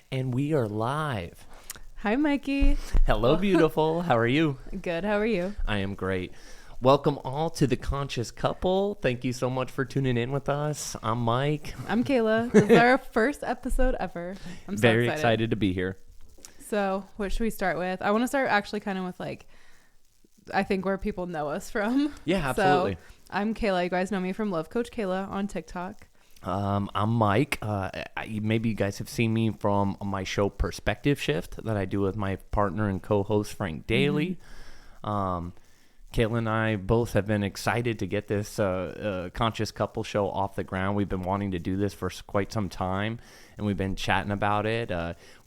And we are live. Hi, Mikey. Hello, beautiful. How are you? Good. How are you? I am great. Welcome all to The Conscious Couple. Thank you so much for tuning in with us. I'm Mike. I'm Kayla. This is our first episode ever. I'm so Very excited to be here. So what should we start with? I want to start actually kind of with I think where people know us from. Yeah, absolutely. So I'm Kayla. You guys know me from Love Coach Kayla on TikTok. I'm Mike. Maybe you guys have seen me from my show Perspective Shift that I do with my partner and co-host Frank Daly. Kayla and I both have been excited to get this Conscious Couple show off the ground. We've been wanting to do this for quite some time, and we've been chatting about it.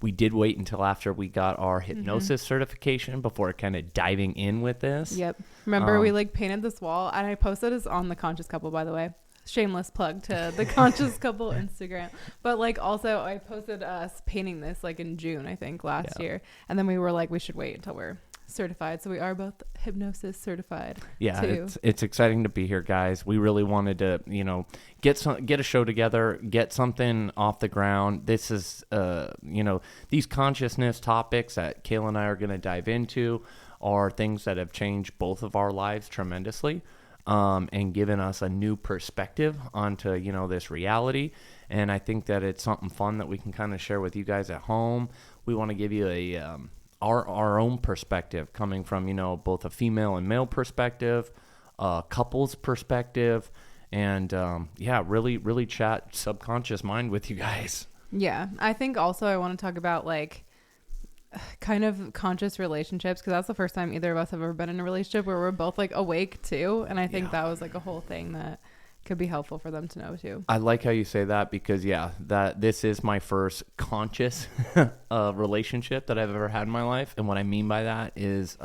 We did wait until after we got our hypnosis certification before kind of diving in with this. Yep. Remember we painted this wall, and I posted this on The Conscious Couple, by the way. Shameless plug to The Conscious Couple Instagram. But also I posted us painting this in June, I think, last year. And then we were we should wait until we're certified. So we are both hypnosis certified. Yeah, too. It's exciting to be here, guys. We really wanted to, get a show together, get something off the ground. This is, these consciousness topics that Kayla and I are going to dive into are things that have changed both of our lives tremendously. And given us a new perspective onto, this reality. And I think that it's something fun that we can kind of share with you guys at home. We want to give you our own perspective coming from, both a female and male perspective, a couple's perspective, and really, really chat subconscious mind with you guys. Yeah. I think also I want to talk about kind of conscious relationships, because that's the first time either of us have ever been in a relationship where we're both awake too, and I think that was a whole thing that could be helpful for them to know too. I like how you say that, because that this is my first conscious relationship that I've ever had in my life, and what I mean by that is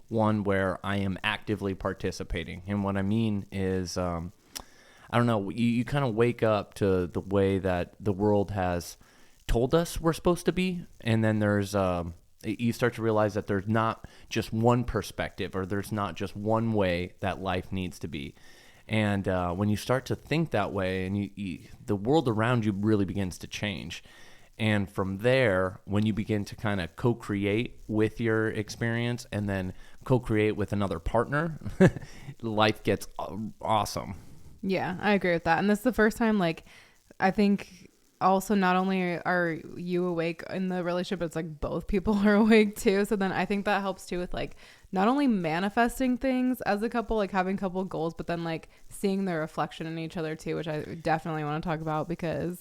one where I am actively participating. And what I mean is I don't know, you kind of wake up to the way that the world has told us we're supposed to be, and then there's you start to realize that there's not just one perspective, or there's not just one way that life needs to be. And when you start to think that way, and the world around you really begins to change. And from there, when you begin to kind of co-create with your experience and then co-create with another partner, life gets awesome. Yeah, I agree with that. And this is the first time I think also not only are you awake in the relationship, it's both people are awake too. So then I think that helps too with not only manifesting things as a couple, having couple goals, but then seeing the reflection in each other too, which I definitely want to talk about, because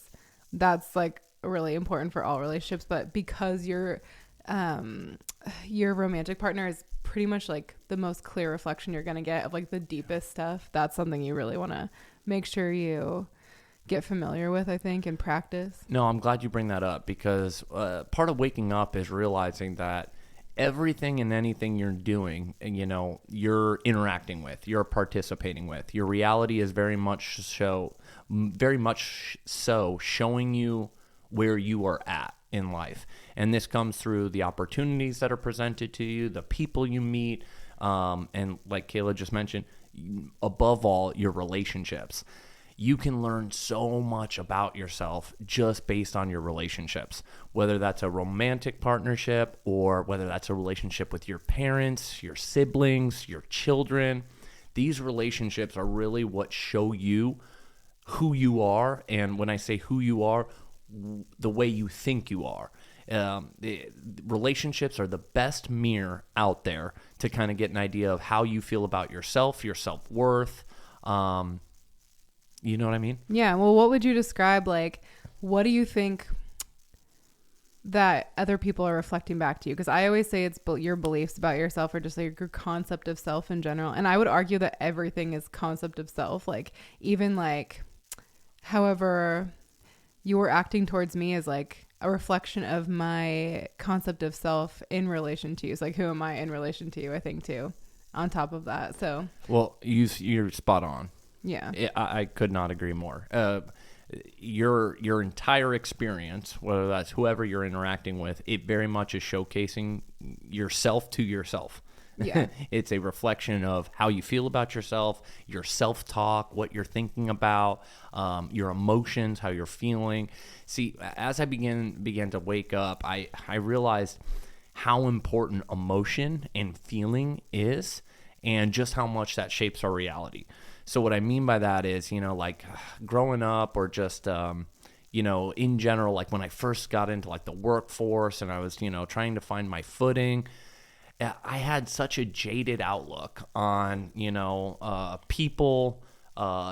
that's really important for all relationships. But because your romantic partner is pretty much the most clear reflection you're going to get of the deepest stuff, that's something you really want to make sure you get familiar with, I think, and practice. No, I'm glad you bring that up, because part of waking up is realizing that everything and anything you're doing, and you're interacting with, you're participating with, your reality is very much so showing you where you are at in life. And this comes through the opportunities that are presented to you, the people you meet, and like Kayla just mentioned, above all, your relationships. You can learn so much about yourself just based on your relationships, whether that's a romantic partnership or whether that's a relationship with your parents, your siblings, your children. These relationships are really what show you who you are. And when I say who you are, the way you think you are. Relationships are the best mirror out there to kind of get an idea of how you feel about yourself, your self-worth. You know what I mean? Yeah. Well, what would you describe, what do you think that other people are reflecting back to you? Because I always say it's your beliefs about yourself, or just your concept of self in general. And I would argue that everything is concept of self. Even however you were acting towards me is a reflection of my concept of self in relation to you. It's who am I in relation to you, I think, too, on top of that. So, well, you're spot on. Yeah. I could not agree more. Your entire experience, whether that's whoever you're interacting with, it very much is showcasing yourself to yourself. Yeah. It's a reflection of how you feel about yourself, your self-talk, what you're thinking about, your emotions, how you're feeling. See, as I began to wake up, I realized how important emotion and feeling is, and just how much that shapes our reality. So what I mean by that is, like growing up, or just in general, like when I first got into like the workforce and I was, trying to find my footing, I had such a jaded outlook on, people,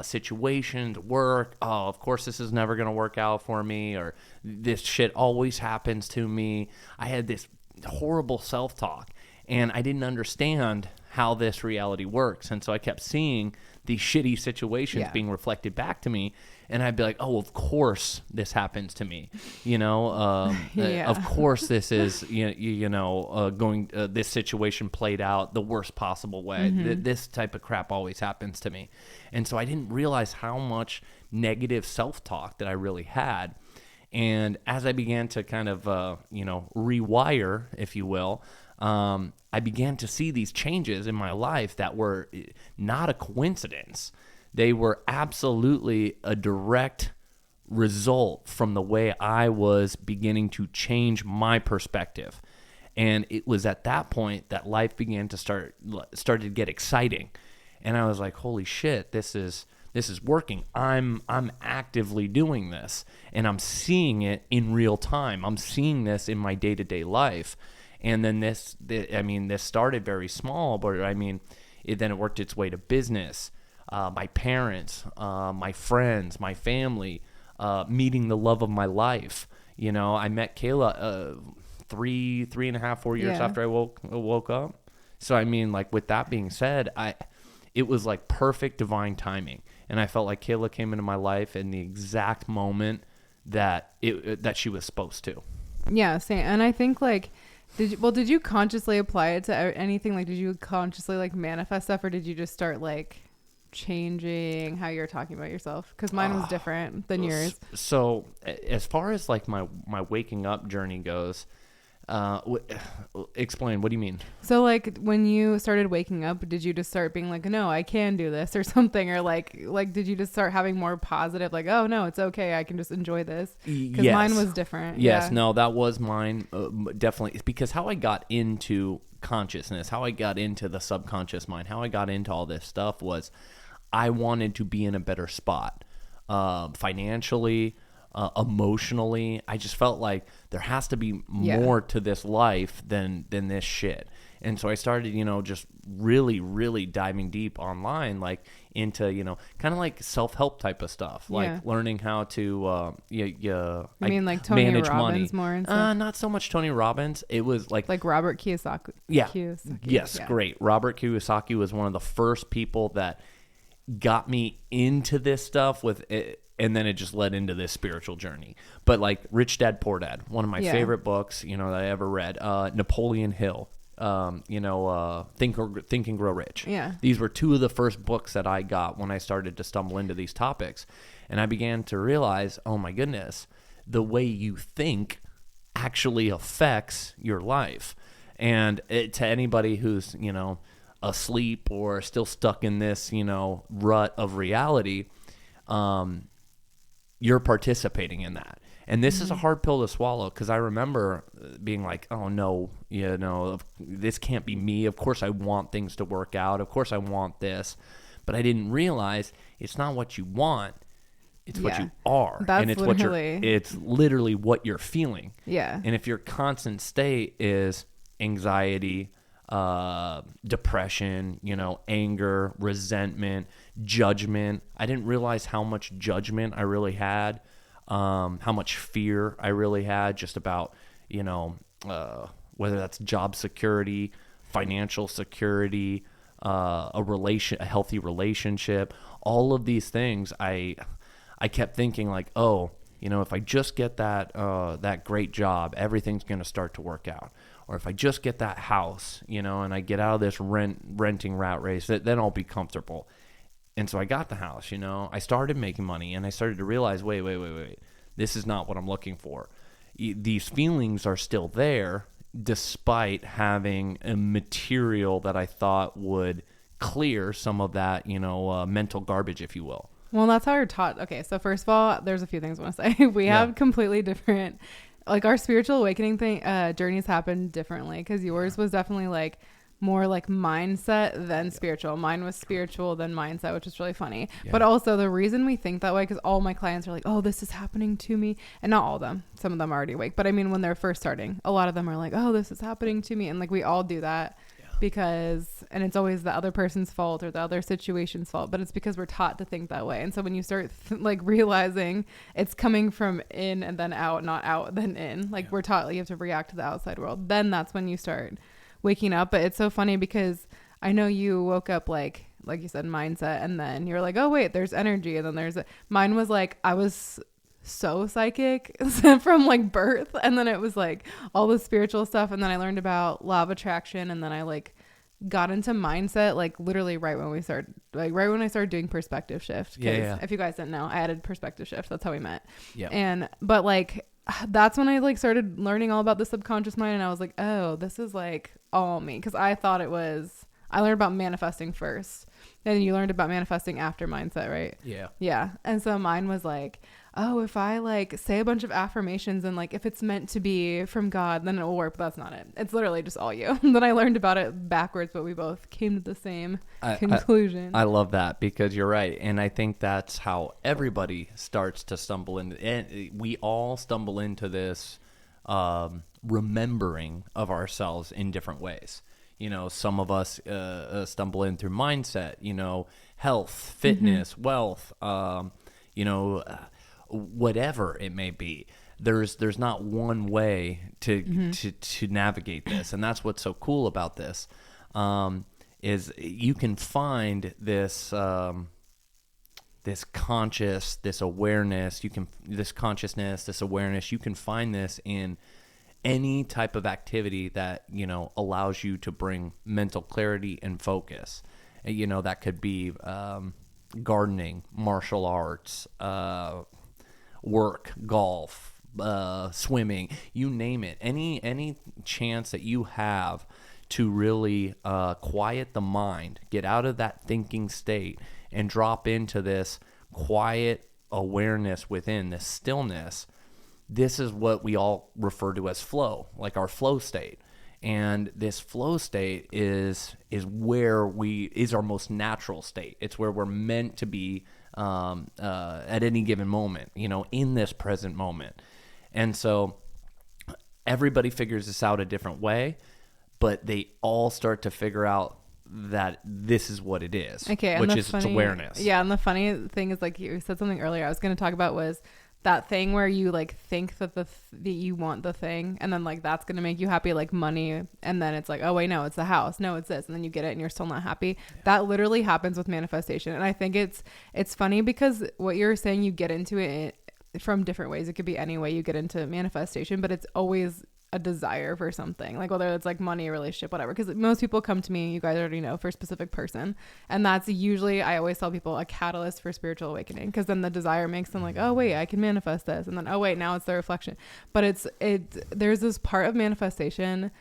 situations, work. Oh, of course this is never going to work out for me, or this shit always happens to me. I had this horrible self-talk, and I didn't understand how this reality works. And so I kept seeing these shitty situations being reflected back to me, and I'd be like, oh, of course this happens to me. Of course this is, going, this situation played out the worst possible way. This type of crap always happens to me. And so I didn't realize how much negative self-talk that I really had. And as I began to kind of, rewire, if you will, I began to see these changes in my life that were not a coincidence. They were absolutely a direct result from the way I was beginning to change my perspective. And it was at that point that life began to started to get exciting. And I was like, holy shit, this is working. I'm actively doing this, and I'm seeing it in real time. I'm seeing this in my day-to-day life. And then this started very small, but then it worked its way to business, my parents, my friends, my family, meeting the love of my life. I met Kayla 4 years after I woke up. So with that being said, it was like perfect divine timing, and I felt like Kayla came into my life in the exact moment that she was supposed to. Yeah, same. And I think like, did you consciously apply it to anything? Like, did you consciously like manifest stuff, or did you just start like changing how you're talking about yourself? Because mine was different than yours. So as far as like my waking up journey goes, explain, what do you mean? So like when you started waking up, did you just start being like, no, I can do this or something? Or like did you just start having more positive, like, oh no, it's okay, I can just enjoy this? Because mine was different. Yes. No, that was mine. Definitely. It's because how I got into consciousness, how I got into the subconscious mind, how I got into all this stuff was I wanted to be in a better spot, financially, emotionally. I just felt like there has to be more to this life than this shit. And so I started, just really, really diving deep online, like into, kind of like self-help type of stuff, like learning how to, like Tony manage Robbins money. more and stuff? Not so much Tony Robbins. It was like Robert Kiyosaki. Yes. Great. Robert Kiyosaki was one of the first people that got me into this stuff with it. And then it just led into this spiritual journey. But like Rich Dad, Poor Dad, one of my favorite books, that I ever read. Napoleon Hill, Think and Grow Rich. Yeah. These were two of the first books that I got when I started to stumble into these topics. And I began to realize, oh my goodness, the way you think actually affects your life. And to anybody who's, asleep or still stuck in this, rut of reality, you're participating in that. And this is a hard pill to swallow, because I remember being like, oh no, this can't be me. Of course I want things to work out. Of course I want this. But I didn't realize it's not what you want. It's what you are. And it's it's literally what you're feeling. Yeah. And if your constant state is anxiety, depression, anger, resentment, judgment. I didn't realize how much judgment I really had, how much fear I really had just about, whether that's job security, financial security, a healthy relationship, all of these things. I kept thinking like, oh, if I just get that great job, everything's going to start to work out. Or if I just get that house, and I get out of this renting rat race, then I'll be comfortable. And so I got the house, I started making money, and I started to realize, wait. This is not what I'm looking for. These feelings are still there. despite having a material that I thought would clear some of that, mental garbage, if you will. Well, that's how you're taught. Okay, so first of all, there's a few things I want to say. We have completely different, like our spiritual awakening journeys happen differently, because yours was definitely like more like mindset than spiritual. Mine was spiritual than mindset, which is really funny. Yeah. But also the reason we think that way, because all my clients are like, oh, this is happening to me. And not all of them. Some of them are already awake. But I mean, when they're first starting, a lot of them are like, oh, this is happening to me. And like we all do that because, and it's always the other person's fault or the other situation's fault, but it's because we're taught to think that way. And so when you start like realizing it's coming from in and then out, not out, then in, like we're taught like, you have to react to the outside world. Then that's when you start waking up. But it's so funny because I know you woke up like you said, mindset, and then you're like, oh wait, there's energy, and then mine was like, I was so psychic from like birth, and then it was like all the spiritual stuff, and then I learned about law of attraction, and then I like got into mindset like literally right when I started doing perspective shift. If you guys didn't know, I added perspective shift. That's how we met. But like that's when I like started learning all about the subconscious mind, and I was like, oh, this is like all me, because I thought it was, I learned about manifesting first, and you learned about manifesting after mindset, right? Yeah. And so mine was like, oh, if I like say a bunch of affirmations and like if it's meant to be from God, then it will work. But that's not it. It's literally just all you. Then I learned about it backwards, but we both came to the same conclusion. I love that, because you're right. And I think that's how everybody starts to stumble in. And we all stumble into this remembering of ourselves in different ways. Some of us stumble in through mindset, health, fitness, wealth, whatever it may be. There's not one way to navigate this. And that's what's so cool about this, is you can find this, this consciousness, this awareness, you can find this in any type of activity that, allows you to bring mental clarity and focus. That could be gardening, martial arts, work, golf, swimming, you name it. Any chance that you have to really quiet the mind, get out of that thinking state and drop into this quiet awareness within, this stillness. This is what we all refer to as flow, like our flow state. And this flow state is where is our most natural state. It's where we're meant to be at any given moment, in this present moment. And so everybody figures this out a different way, but they all start to figure out that this is what it is, which is it's awareness. Yeah, and the funny thing is, like you said something earlier I was going to talk about, was that thing where you like think that that you want the thing, and then like that's gonna make you happy, like money, and then it's like, oh wait, no, it's the house, no, it's this, and then you get it and you're still not happy. That literally happens with manifestation. And I think it's funny because what you're saying, you get into it from different ways. It could be any way you get into manifestation, but it's always a desire for something, like whether it's like money, relationship, whatever, because most people come to me, you guys already know, for a specific person, and that's usually, I always tell people, a catalyst for spiritual awakening, because then the desire makes them like, oh wait, I can manifest this, and then oh wait, now it's the reflection. But there's this part of manifestation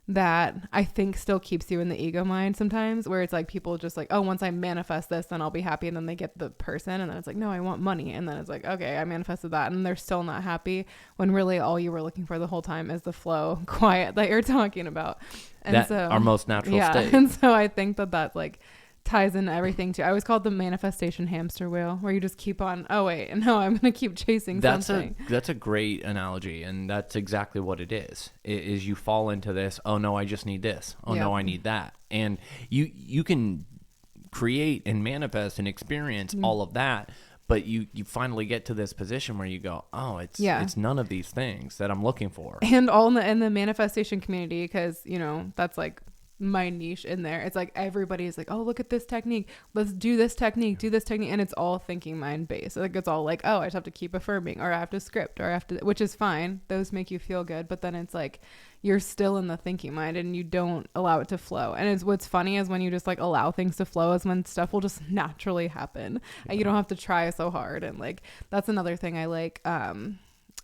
that I think still keeps you in the ego mind sometimes, where it's like people just like, oh, once I manifest this, then I'll be happy, and then they get the person, and then it's like, no, I want money, and then it's like, okay, I manifested that, and they're still not happy, when really all you were looking for the whole time is the flow, quiet that you're talking about. And that, so our most natural state. And so I think that like ties into everything too. I always call it the manifestation hamster wheel, where you just keep on, oh wait, no, I'm gonna keep chasing something. That's a great analogy, and that's exactly what it is. Is you fall into this, oh no, I just need this, oh no, I need that, and you can create and manifest and experience all of that, but you finally get to this position where you go, oh, it's none of these things that I'm looking for. And all in the manifestation community, because that's like my niche in there. It's like everybody's like, oh, look at this technique, let's do this technique, and it's all thinking mind based. Like it's all like, oh, I just have to keep affirming, or I have to script, or I have to, which is fine, those make you feel good, but then it's like you're still in the thinking mind and you don't allow it to flow. And what's funny is when you just like allow things to flow is when stuff will just naturally happen, and you don't have to try so hard. And like that's another thing I like.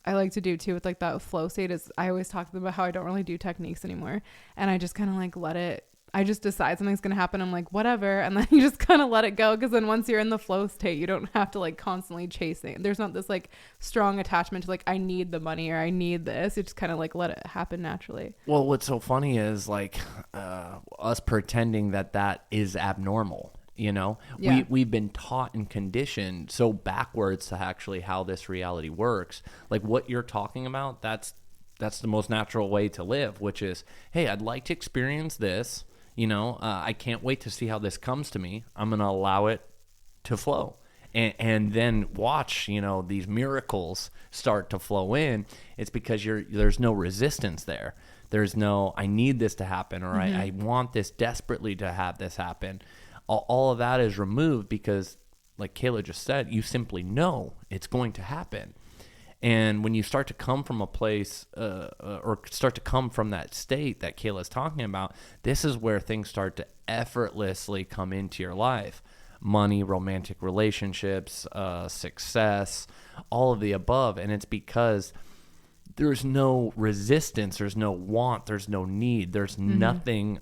I like to do too with like that flow state is I always talk to them about how I don't really do techniques anymore. And I just kind of like let it, I just decide something's going to happen. I'm like, whatever. And then you just kind of let it go. Cause then once you're in the flow state, you don't have to like constantly chasing. There's not this like strong attachment to like, I need the money or I need this. You just kind of like let it happen naturally. Well, what's so funny is like us pretending that is abnormal. You know, Yeah. we've been taught and conditioned so backwards to actually how this reality works. Like what you're talking about, that's the most natural way to live, which is, hey, I'd like to experience this. You know, I can't wait to see how this comes to me. I'm going to allow it to flow. And then watch, you know, these miracles start to flow in. It's because there's no resistance there. There's no, I need this to happen, or I want this desperately to have this happen. All of that is removed because, like Kayla just said, you simply know it's going to happen. And when you start to come from a place or start to come from that state that Kayla's talking about, this is where things start to effortlessly come into your life. Money, romantic relationships, success, all of the above. And it's because there's no resistance, there's no want, there's no need, there's nothing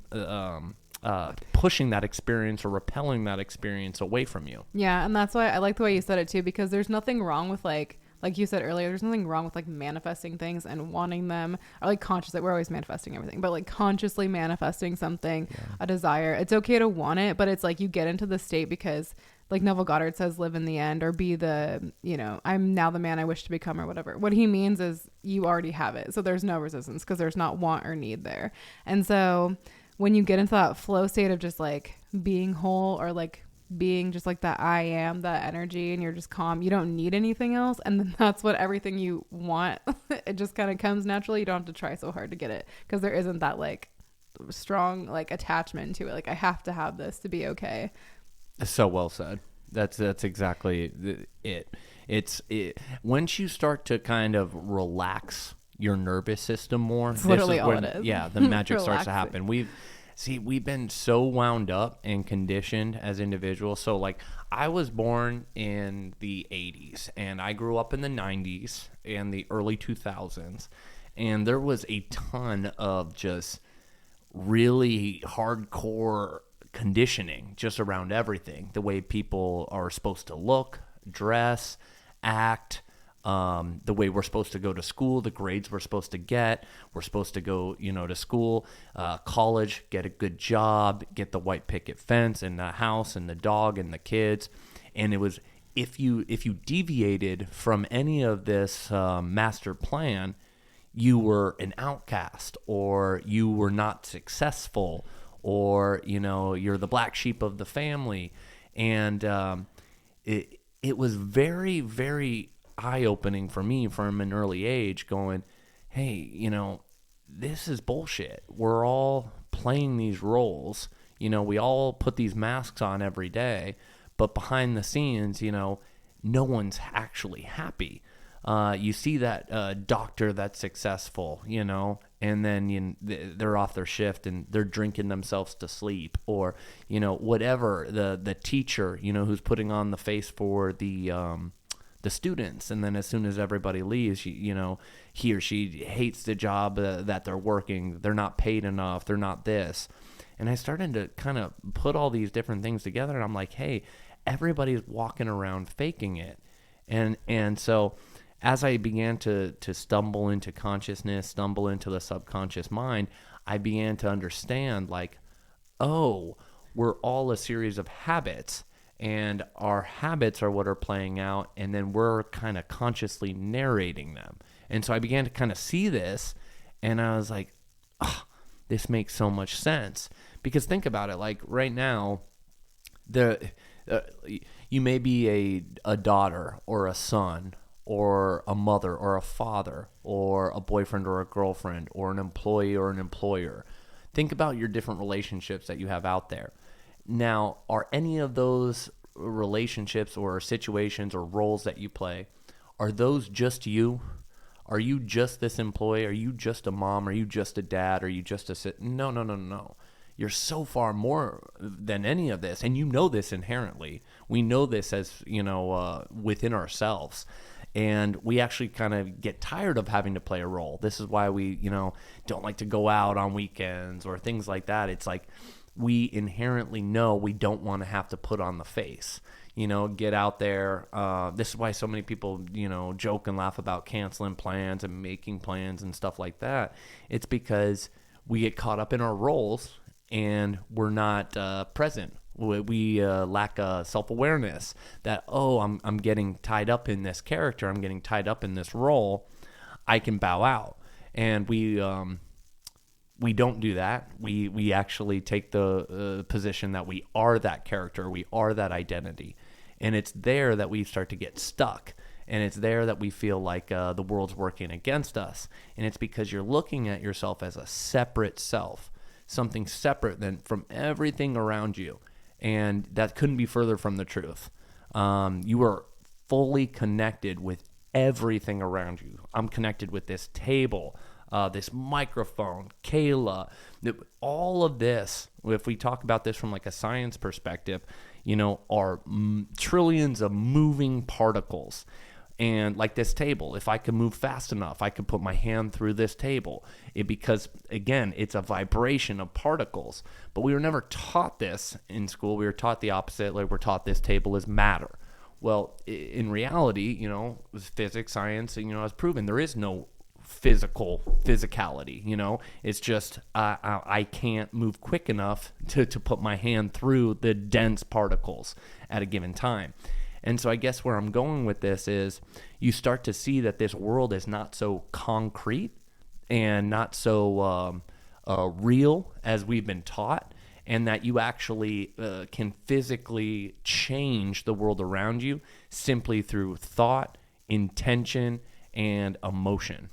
pushing that experience or repelling that experience away from you. Yeah. And that's why I like the way you said it too, because there's nothing wrong with like you said earlier, there's nothing wrong with like manifesting things and wanting them, or like consciously, we're always manifesting everything, but like consciously manifesting something, a desire. It's okay to want it, but it's like you get into the state because like Neville Goddard says, live in the end, or be the, you know, I'm now the man I wish to become, or whatever. What he means is you already have it. So there's no resistance because there's not want or need there. And so when you get into that flow state of just like being whole, or like being just like that I am, that energy, and you're just calm, you don't need anything else, and then that's what everything you want it just kind of comes naturally. You don't have to try so hard to get it because there isn't that like strong like attachment to it, like I have to have this to be okay. So well said. That's exactly it. It's once you start to kind of relax your nervous system more, it's literally all it is. Yeah, the magic starts to happen. We've been so wound up and conditioned as individuals. So like I was born in the 80s and I grew up in the 90s and the early 2000s. And there was a ton of just really hardcore conditioning just around everything. The way people are supposed to look, dress, act, the way we're supposed to go to school, the grades we're supposed to get. We're supposed to go, you know, to school, college, get a good job, get the white picket fence and the house and the dog and the kids. And it was, if you deviated from any of this master plan, you were an outcast, or you were not successful, or, you know, you're the black sheep of the family. And it was very, very eye-opening for me from an early age, going, hey, you know, this is bullshit. We're all playing these roles. You know, we all put these masks on every day, but behind the scenes, you know, no one's actually happy. You see that doctor that's successful, you know, and then they're off their shift and they're drinking themselves to sleep, or, you know, whatever, the teacher, you know, who's putting on the face for the students, and then as soon as everybody leaves, he or she hates the job that they're working. They're not paid enough. They're not this. And I started to kind of put all these different things together, and I'm like, hey, everybody's walking around faking it. And so as I began to stumble into consciousness, stumble into the subconscious mind, I began to understand, like, oh, we're all a series of habits. And our habits are what are playing out, and then we're kind of consciously narrating them. And so I began to kind of see this, and I was like, oh, this makes so much sense. Because think about it, like right now, you may be a daughter or a son or a mother or a father or a boyfriend or a girlfriend or an employee or an employer. Think about your different relationships that you have out there. Now, are any of those relationships or situations or roles that you play, are those just you? Are you just this employee? Are you just a mom? Are you just a dad? Are you just a... No. You're so far more than any of this. And you know this inherently. We know this as, within ourselves. And we actually kind of get tired of having to play a role. This is why we, don't like to go out on weekends or things like that. It's like we inherently know we don't want to have to put on the face, get out there. This is why so many people, joke and laugh about canceling plans and making plans and stuff like that. It's because we get caught up in our roles and we're not present. We lack a self-awareness that, I'm getting tied up in this character. I'm getting tied up in this role. I can bow out. And we don't do that. We actually take the position that we are that character. We are that identity. And it's there that we start to get stuck. And it's there that we feel like the world's working against us. And it's because you're looking at yourself as a separate self, something separate from everything around you. And that couldn't be further from the truth. You are fully connected with everything around you. I'm connected with this table, this microphone, Kayla, all of this. If we talk about this from like a science perspective, are trillions of moving particles. And like this table, if I could move fast enough, I could put my hand through this table. Because, again, it's a vibration of particles. But we were never taught this in school. We were taught the opposite. Like we're taught this table is matter. Well, in reality, physics, science, has proven there is no physicality. It's just I can't move quick enough to put my hand through the dense particles at a given time. And so I guess where I'm going with this is you start to see that this world is not so concrete and not so real as we've been taught, and that you actually can physically change the world around you simply through thought, intention, and emotion.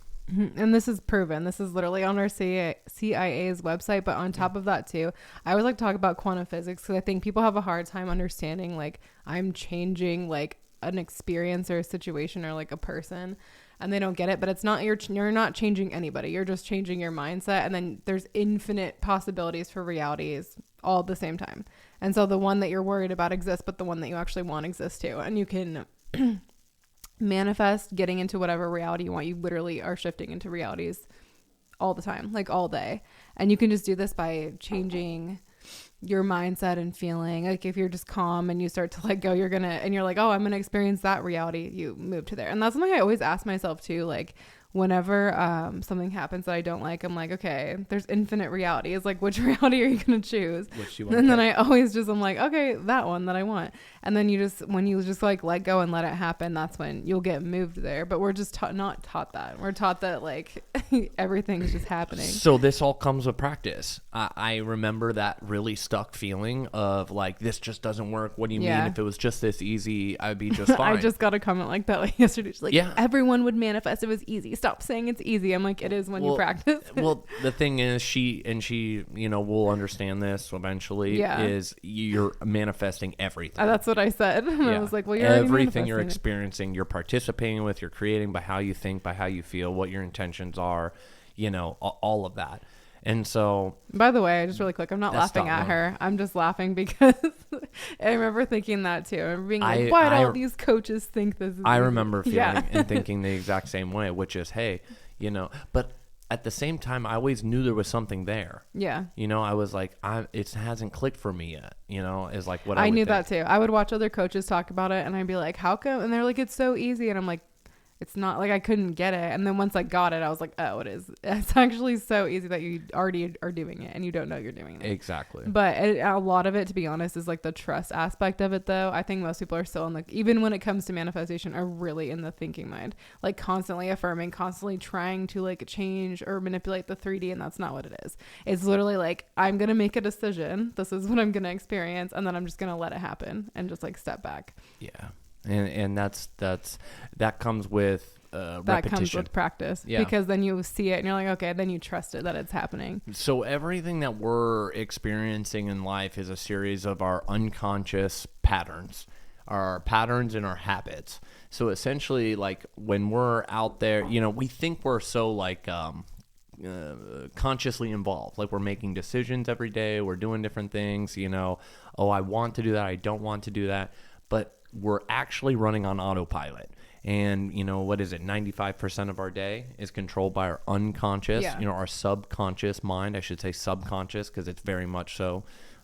And this is proven. This is literally on our CIA's website. But on top of that, too, I always like to talk about quantum physics because I think people have a hard time understanding, like, I'm changing, like, an experience or a situation or, like, a person. And they don't get it. But it's not, you're not changing anybody. You're just changing your mindset. And then there's infinite possibilities for realities all at the same time. And so the one that you're worried about exists, but the one that you actually want exists, too. And you can manifest getting into whatever reality you want. You literally are shifting into realities all the time, like all day. And you can just do this by changing your mindset and feeling. Like if you're just calm and you start to let go, and you're like, oh, I'm gonna experience that reality, you move to there. And that's something I always ask myself too, like whenever something happens that I don't like, I'm like, okay, there's infinite reality. It's like, which reality are you going to choose? And then I always I'm like, okay, that one that I want. And then when you just like let go and let it happen, that's when you'll get moved there. But we're just not taught that. We're taught that like everything's just happening. So this all comes with practice. I remember that really stuck feeling of like, this just doesn't work. What do you mean? If it was just this easy, I'd be just fine. I just got a comment like that like yesterday. She's like, everyone would manifest if it was easy. Stop saying it's easy. I'm like, it is when you practice. Well, the thing is, she will understand this eventually, is you're manifesting everything. That's what I said. And I was like, well, you're everything you're experiencing, you're participating with, you're creating by how you think, by how you feel, what your intentions are, all of that. And so, by the way, just really quick, I'm not laughing at her. I'm just laughing because I remember thinking that too. I remember being like, why do all these coaches think this is I remember feeling and thinking the exact same way, which is, hey, but at the same time, I always knew there was something there. Yeah. I was like, it hasn't clicked for me yet, is like what I would knew think. that too. I would watch other coaches talk about it and I'd be like, how come? And they're like, it's so easy. And I'm like, it's not like I couldn't get it. And then once I got it, I was like, oh, it is. It's actually so easy that you already are doing it and you don't know you're doing it. Exactly. But a lot of it, to be honest, is like the trust aspect of it, though. I think most people are still in even when it comes to manifestation, are really in the thinking mind, like constantly affirming, constantly trying to like change or manipulate the 3D. And that's not what it is. It's literally like, I'm going to make a decision. This is what I'm going to experience. And then I'm just going to let it happen and just like step back. Yeah. And that comes with repetition. That comes with practice, because then you see it and you're like, okay, then you trust it that it's happening. So everything that we're experiencing in life is a series of our unconscious patterns, our patterns and our habits. So essentially, like when we're out there, we think we're so like consciously involved, like we're making decisions every day, we're doing different things, I want to do that, I don't want to do that, but we're actually running on autopilot. And, what is it? 95% of our day is controlled by our unconscious, our subconscious mind. I should say subconscious, because it's very much so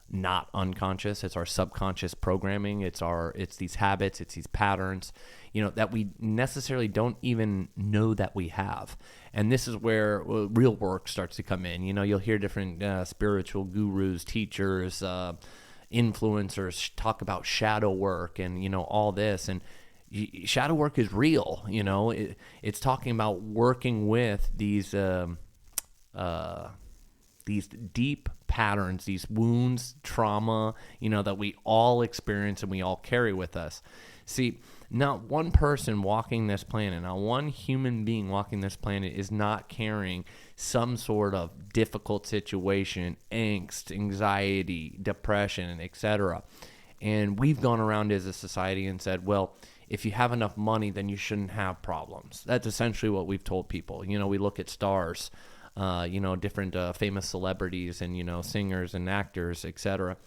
not unconscious. It's our subconscious programming. It's these habits, it's these patterns, that we necessarily don't even know that we have. And this is where real work starts to come in. You'll hear different spiritual gurus, teachers, influencers talk about shadow work and, all this. And shadow work is real. It's talking about working with these deep patterns, these wounds, trauma, that we all experience and we all carry with us. See, not one person walking this planet, not one human being walking this planet is not carrying some sort of difficult situation, angst, anxiety, depression, etc. And we've gone around as a society and said, well, if you have enough money, then you shouldn't have problems. That's essentially what we've told people. We look at stars, different famous celebrities and, singers and actors, etc.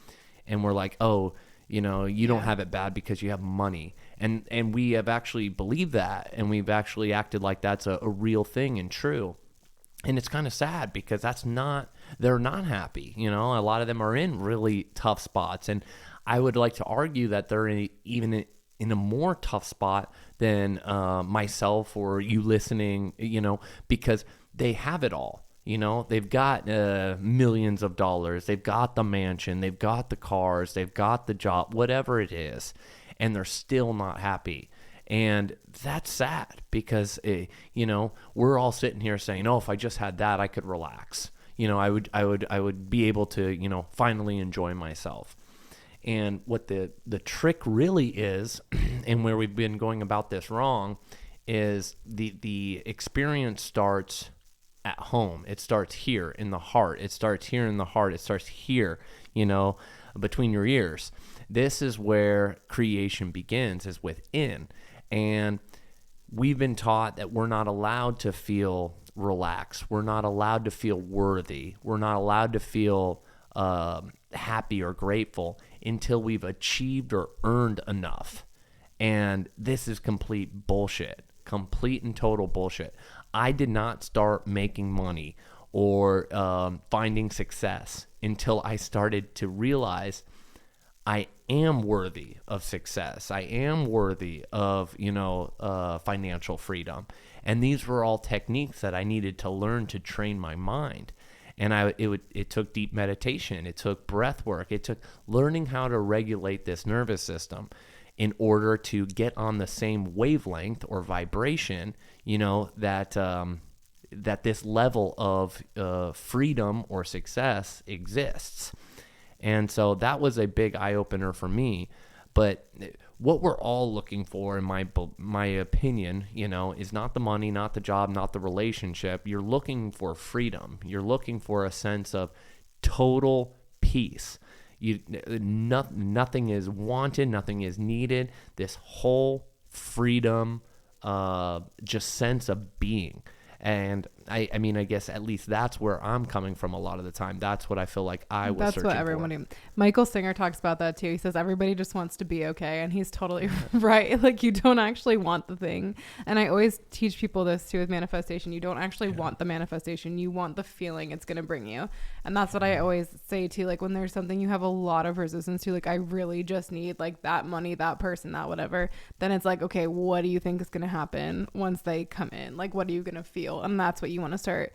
And we're like, oh, you don't have it bad because you have money. And we have actually believed that, and we've actually acted like that's a real thing and true. And it's kind of sad because they're not happy. A lot of them are in really tough spots. And I would like to argue that they're even in a more tough spot than myself or you listening, because they have it all. They've got millions of dollars. They've got the mansion. They've got the cars. They've got the job, whatever it is. And they're still not happy. And that's sad because, we're all sitting here saying, oh, if I just had that, I could relax. I would be able to, finally enjoy myself. And what the trick really is, and where we've been going about this wrong, is the experience starts at home. It starts here in the heart. It starts here in the heart. It starts here, between your ears. This is where creation begins, is within. And we've been taught that we're not allowed to feel relaxed. We're not allowed to feel worthy. We're not allowed to feel happy or grateful until we've achieved or earned enough. And this is complete bullshit, complete and total bullshit. I did not start making money or finding success until I started to realize I am worthy of success. I am worthy of, financial freedom. And these were all techniques that I needed to learn to train my mind. And it took deep meditation. It took breath work. It took learning how to regulate this nervous system in order to get on the same wavelength or vibration, that this level of freedom or success exists. And so that was a big eye-opener for me. But what we're all looking for, in my opinion, is not the money, not the job, not the relationship. You're looking for freedom. You're looking for a sense of total peace. Nothing is wanted, nothing is needed. This whole freedom, just sense of being. And I guess at least that's where I'm coming from a lot of the time. That's what I feel like I was searching for. That's what everybody, Michael Singer talks about that too. He says everybody just wants to be okay. And he's totally right. Like, you don't actually want the thing. And I always teach people this too with manifestation. You don't actually want the manifestation. You want the feeling it's going to bring you. And that's what I always say too. Like, when there's something you have a lot of resistance to, like, I really just need like that money, that person, that whatever. Then it's like, okay, what do you think is going to happen once they come in? Like, what are you going to feel? And that's what you want to start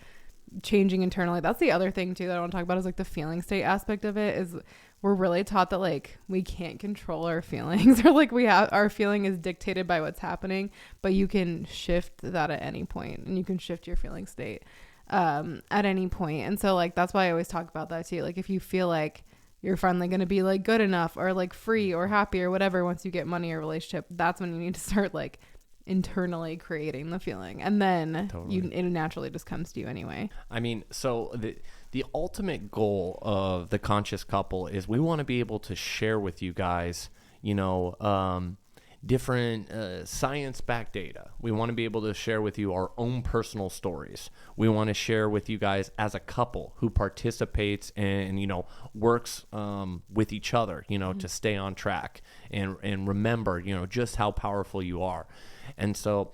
changing internally. That's the other thing too that I want to talk about, is like the feeling state aspect of it. Is we're really taught that like we can't control our feelings, or like our feeling is dictated by what's happening, but you can shift that at any point, and you can shift your feeling state at any point. And so like that's why I always talk about that too. Like, if you feel like you're finally going to be like good enough or like free or happy or whatever once you get money or relationship, that's when you need to start like internally creating the feeling, and then it naturally just comes to you anyway. I mean, so the ultimate goal of the Conscious Couple is we want to be able to share with you guys, different science-backed data. We want to be able to share with you our own personal stories. We want to share with you guys as a couple who participates and works with each other, to stay on track and remember, just how powerful you are. And so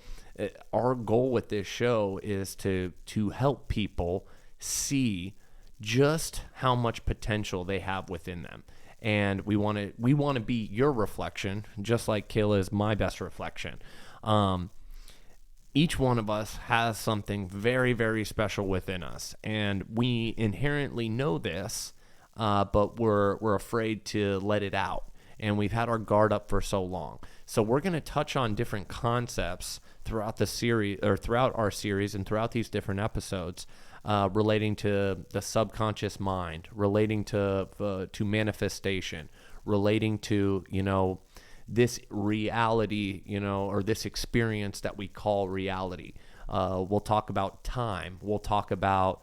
our goal with this show is to help people see just how much potential they have within them. And we want to be your reflection, just like Kayla is my best reflection. Each one of us has something very, very special within us, and we inherently know this, but we're afraid to let it out, and we've had our guard up for so long. So we're going to touch on different concepts throughout the series, or throughout our series, and throughout these different episodes, relating to the subconscious mind, relating to manifestation, relating to, this reality, or this experience that we call reality. We'll talk about time. We'll talk about,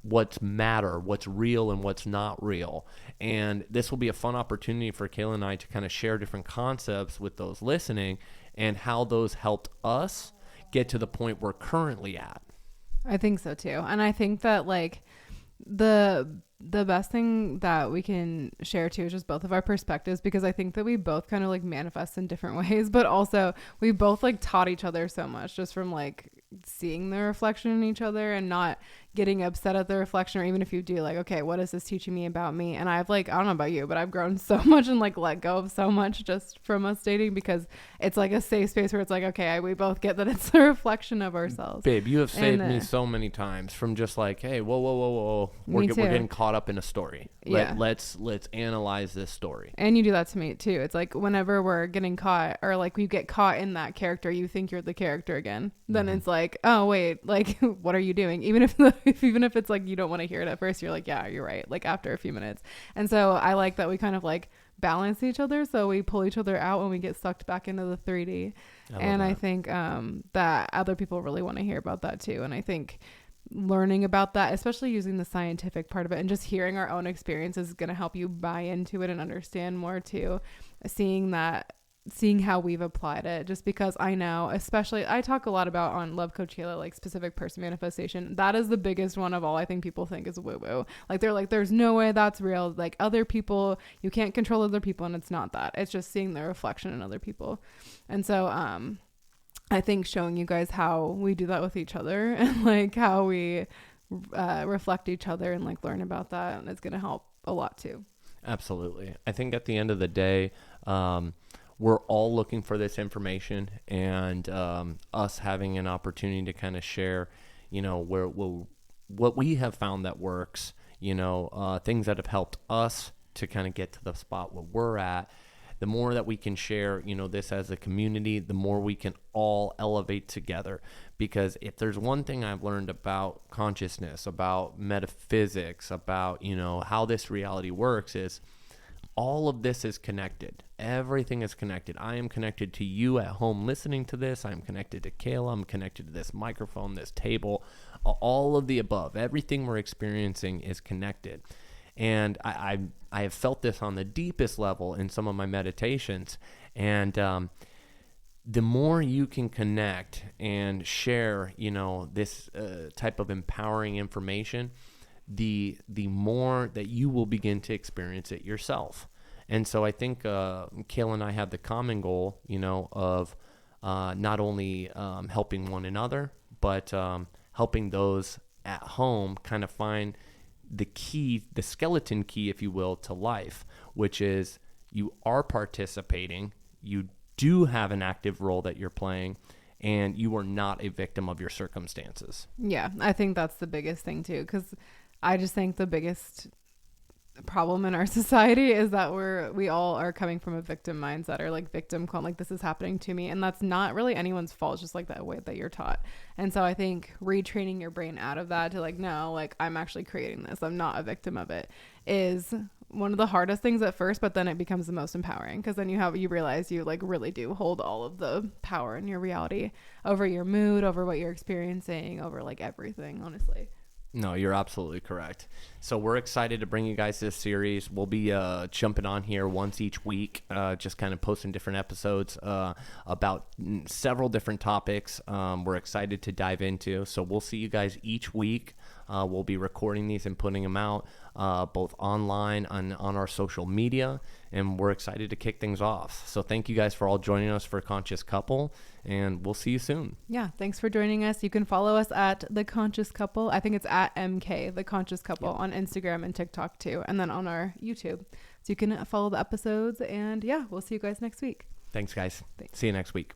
what's matter, what's real and what's not real. And this will be a fun opportunity for Kayla and I to kind of share different concepts with those listening and how those helped us get to the point we're currently at. I think so too. And I think that like the best thing that we can share too is just both of our perspectives, because I think that we both kind of like manifest in different ways, but also we both like taught each other so much just from like seeing the reflection in each other and not getting upset at the reflection, or even if you do, like, okay, what is this teaching me about me? And I've like, I don't know about you, but I've grown so much and like let go of so much just from us dating, because it's like a safe space where it's like, okay, we both get that it's a reflection of ourselves. Babe, you have saved me so many times from just like, hey, whoa. We're getting caught up in a story. Let's analyze this story. And you do that to me too. It's like whenever we're getting caught, or like we get caught in that character, you think you're the character again. Then it's like, oh wait, like what are you doing? Even if it's like you don't want to hear it at first, you're like, yeah, you're right, like after a few minutes. And so I like that we kind of like balance each other, so we pull each other out when we get sucked back into the 3D. I think that other people really want to hear about that too. And I think learning about that, especially using the scientific part of it and just hearing our own experiences, is going to help you buy into it and understand more too, seeing how we've applied it. Just because I know, especially I talk a lot about on Love Coach Kayla, like specific person manifestation. That is the biggest one of all. I think people think is woo woo. Like they're like, there's no way that's real. Like other people, you can't control other people. And it's not that. It's just seeing the reflection in other people. And so, I think showing you guys how we do that with each other and like how we reflect each other and like learn about that is going to help a lot too. Absolutely. I think at the end of the day, we're all looking for this information, and us having an opportunity to kind of share, what we have found that works, things that have helped us to kind of get to the spot where we're at. The more that we can share, this as a community, the more we can all elevate together. Because if there's one thing I've learned about consciousness, about metaphysics, about, how this reality works, is all of this is connected. Everything is connected. I am connected to you at home listening to this. I'm connected to Kayla. I'm connected to this microphone, this table, all of the above. Everything we're experiencing is connected. And I have felt this on the deepest level in some of my meditations. And the more you can connect and share, this type of empowering information, the more that you will begin to experience it yourself. And so I think Kayla and I have the common goal, of not only helping one another, but helping those at home kind of find the key, the skeleton key, if you will, to life, which is you are participating, you do have an active role that you're playing, and you are not a victim of your circumstances. Yeah, I think that's the biggest thing too, because I just think the biggest problem in our society is that we all are coming from a victim mindset, or like victim quote, like this is happening to me, and that's not really anyone's fault. It's just like that way that you're taught. And so I think retraining your brain out of that to like, no, like I'm actually creating this, I'm not a victim of it, is one of the hardest things at first, but then it becomes the most empowering, because then you realize you like really do hold all of the power in your reality over your mood, over what you're experiencing, over like everything, honestly. No, you're absolutely correct. So we're excited to bring you guys this series. We'll be jumping on here once each week, just kind of posting different episodes about several different topics we're excited to dive into. So we'll see you guys each week. We'll be recording these and putting them out both online and on our social media, and we're excited to kick things off. So thank you guys for all joining us for Conscious Couple, and we'll see you soon. Yeah, thanks for joining us. You can follow us at The Conscious Couple. I think it's at MK, The Conscious Couple, on Instagram and TikTok too, and then on our YouTube. So you can follow the episodes, and yeah, we'll see you guys next week. Thanks, guys. Thanks. See you next week.